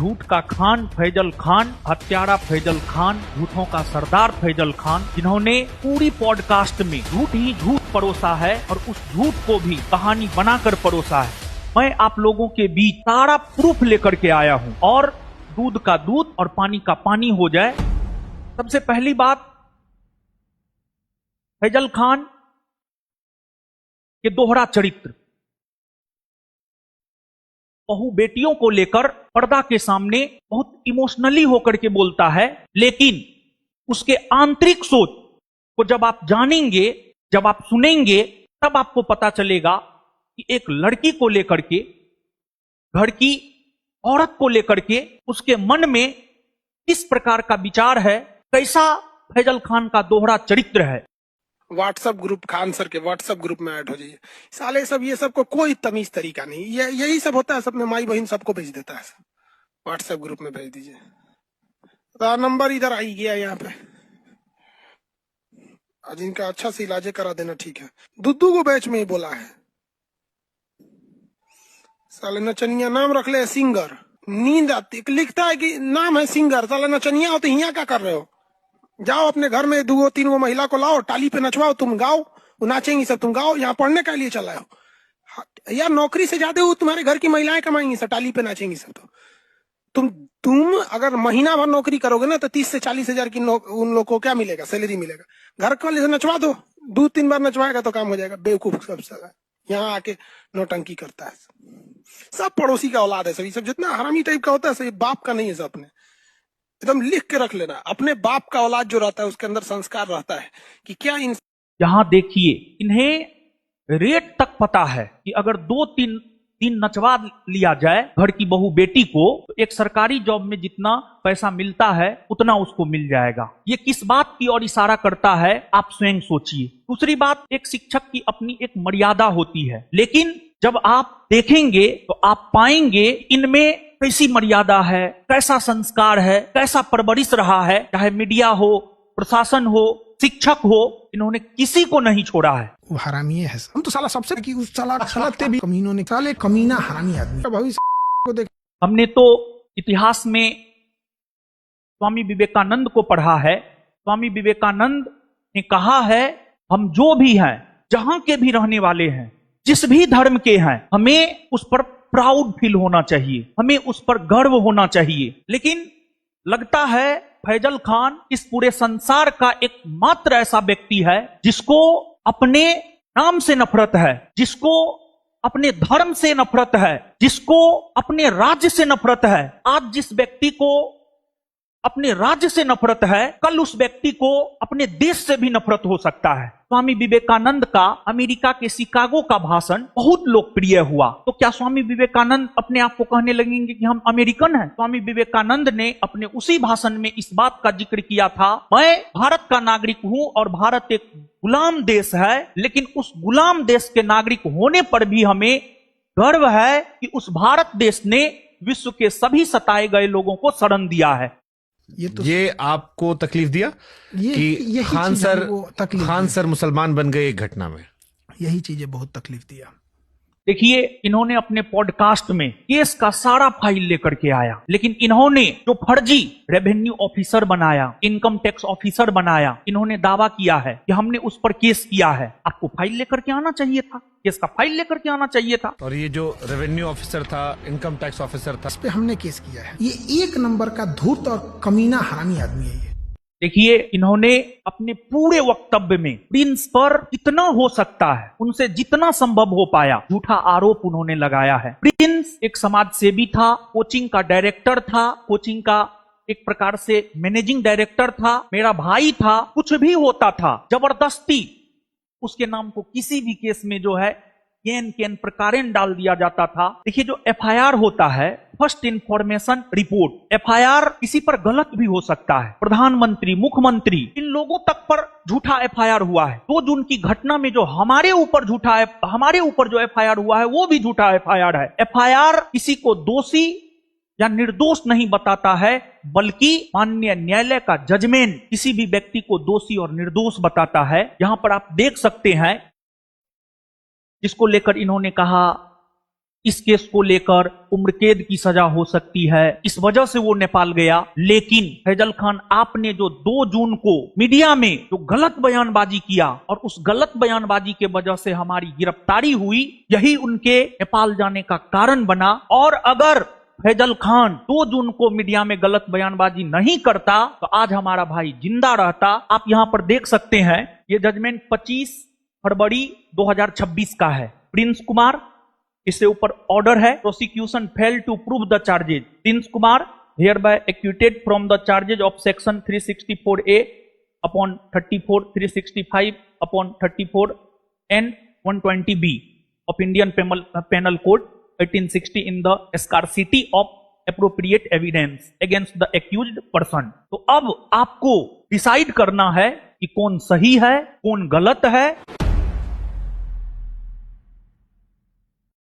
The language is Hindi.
झूठ का खान फैजल खान, हत्यारा फैजल खान, झूठों का सरदार फैजल खान, जिन्होंने पूरी पॉडकास्ट में झूठ ही झूठ परोसा है और उस झूठ को भी कहानी बनाकर परोसा है। मैं आप लोगों के बीच सारा प्रूफ लेकर के आया हूं और दूध का दूध और पानी का पानी हो जाए। सबसे पहली बात, फैजल खान के दोहरा चरित्र, बहू बेटियों को लेकर पर्दा के सामने बहुत इमोशनली होकर के बोलता है, लेकिन उसके आंतरिक सोच को जब आप जानेंगे, जब आप सुनेंगे, तब आपको पता चलेगा कि एक लड़की को लेकर के, घर की औरत को लेकर के उसके मन में किस प्रकार का विचार है, कैसा फैजल खान का दोहरा चरित्र है। व्हाट्सएप ग्रुप, खान सर के व्हाट्सएप ग्रुप में ऐड हो जाइए। साले सब ये सब को कोई तमीज तरीका नहीं, यही सब होता है। सब में माई बहन सबको भेज देता है। व्हाट्सएप ग्रुप में भेज दीजिए। तो नंबर इधर आई गया यहाँ पे, आज इनका अच्छा से इलाज करा देना। ठीक है, दुद्दू को बैच में ही बोला है। साले नचनिया नाम रख ले सिंगर, नींद आती, लिखता है कि नाम है सिंगर। साले नचनिया हो तो यहाँ क्या कर रहे हो? जाओ अपने घर में 2-3 महिला को लाओ, टाली पे नचवाओ, तुम गाओ, वो नाचेंगी सब, तुम गाओ। यहाँ पढ़ने के लिए चला हो यार? नौकरी से ज्यादा वो तुम्हारे घर की महिलाएं कमाएंगी सब, टाली पे नाचेंगी सब। तो तुम अगर महीना भर नौकरी करोगे ना तो 30 से 40 हजार की उन लोगों को क्या मिलेगा? सैलरी मिलेगा। घर वाले से नचवा दो, 2-3 बार नचवाएगा तो काम हो जाएगा। बेवकूफ सब साला यहाँ आके नौटंकी करता है। सब पड़ोसी का औलाद है सभी, सब जितना हरामी टाइप का होता है सब बाप का नहीं है। सब अपने एकदम लिख के रख लेना, अपने बाप का औलाद जो रहता है उसके अंदर संस्कार रहता है कि क्या इन। यहां देखिए, इन्हें रेट तक पता है कि अगर 2-3 दिन नचवा लिया जाए घर की बहू बेटी को, तो एक सरकारी जॉब में जितना पैसा मिलता है उतना उसको मिल जाएगा। ये किस बात की ओर इशारा करता है, आप स्वयं सोचिए। दूसरी बात, एक शिक्षक की अपनी एक मर्यादा होती है, लेकिन जब आप देखेंगे तो आप पाएंगे इनमें कैसी मर्यादा है, कैसा संस्कार है, कैसा परवरिश रहा है। चाहे मीडिया हो, प्रशासन हो, शिक्षक हो, इन्होंने किसी को नहीं छोड़ा है। वो हरामी है। हम तो साला सबसे कि उस साला भी कमीनों ने, साले कमीना हरामी आदमी भविष्य को देख। हमने तो इतिहास में स्वामी विवेकानंद को पढ़ा है। स्वामी विवेकानंद ने कहा है, हम जो भी हैं, जहां के भी रहने वाले हैं, जिस भी धर्म के हैं, हमें उस पर प्राउड फील होना चाहिए, हमें उस पर गर्व होना चाहिए। लेकिन लगता है फैजल खान इस पूरे संसार का एकमात्र ऐसा व्यक्ति है जिसको अपने नाम से नफरत है, जिसको अपने धर्म से नफरत है, जिसको अपने राज्य से नफरत है। आज जिस व्यक्ति को अपने राज्य से नफरत है, कल उस व्यक्ति को अपने देश से भी नफरत हो सकता है। स्वामी विवेकानंद का अमेरिका के शिकागो का भाषण बहुत लोकप्रिय हुआ, तो क्या स्वामी विवेकानंद अपने आप को कहने लगेंगे कि हम अमेरिकन हैं? स्वामी विवेकानंद ने अपने उसी भाषण में इस बात का जिक्र किया था, मैं भारत का नागरिक हूं और भारत एक गुलाम देश है, लेकिन उस गुलाम देश के नागरिक होने पर भी हमें गर्व है कि उस भारत देश ने विश्व के सभी सताए गए लोगों को शरण दिया है। ये आपको तकलीफ दिया कि खान सर मुसलमान बन गए एक घटना में? यही चीजें बहुत तकलीफ दिया। देखिए, इन्होंने अपने पॉडकास्ट में केस का सारा फाइल लेकर के आया, लेकिन इन्होंने जो फर्जी रेवेन्यू ऑफिसर बनाया, इनकम टैक्स ऑफिसर बनाया, इन्होंने दावा किया है कि हमने उस पर केस किया है। आपको फाइल लेकर के आना चाहिए था, केस का फाइल लेकर के आना चाहिए था। और ये जो रेवेन्यू ऑफिसर था, इनकम टैक्स ऑफिसर था, इस पे हमने केस किया है। ये 1 नंबर का धूर्त और कमीना हरामी आदमी है। देखिए, इन्होंने अपने पूरे वक्तव्य में प्रिंस पर जितना हो सकता है, उनसे जितना संभव हो पाया, झूठा आरोप उन्होंने लगाया है। प्रिंस एक समाज सेवी था, कोचिंग का डायरेक्टर था, कोचिंग का एक प्रकार से मैनेजिंग डायरेक्टर था, मेरा भाई था। कुछ भी होता था, जबरदस्ती उसके नाम को किसी भी केस में जो है केन प्रकारेण डाल दिया जाता था। देखिए, जो FIR होता है, फर्स्ट इंफॉर्मेशन रिपोर्ट, FIR किसी पर गलत भी हो सकता है। प्रधानमंत्री, मुख्यमंत्री, इन लोगों तक पर झूठा FIR हुआ है। 2 जून की घटना में जो हमारे ऊपर जो FIR हुआ है, वो भी झूठा FIR है। FIR किसी को दोषी या निर्दोष नहीं बताता है, बल्कि माननीय न्यायालय का जजमेंट किसी भी व्यक्ति को दोषी और निर्दोष बताता है। यहां पर आप देख सकते हैं, जिसको लेकर इन्होंने कहा इस केस को लेकर उम्र कैद की सजा हो सकती है, इस वजह से वो नेपाल गया। लेकिन फैजल खान, आपने जो 2 जून को मीडिया में जो गलत बयानबाजी किया और उस गलत बयानबाजी के वजह से हमारी गिरफ्तारी हुई, यही उनके नेपाल जाने का कारण बना। और अगर फैजल खान 2 जून को मीडिया में गलत बयानबाजी नहीं करता तो आज हमारा भाई जिंदा रहता। आप यहां पर देख सकते हैं, ये जजमेंट 25 फरवरी 2026 का है। प्रिंस कुमार, इससे ऊपर ऑर्डर है, prosecution fail to prove the charges. Prince Kumar hereby acquitted from the charges of section 364A upon 34, 365 upon 34 and 120B of Indian penal code 1860 in the scarcity of appropriate evidence against the accused person। तो अब आपको डिसाइड करना है कि कौन सही है, कौन गलत है।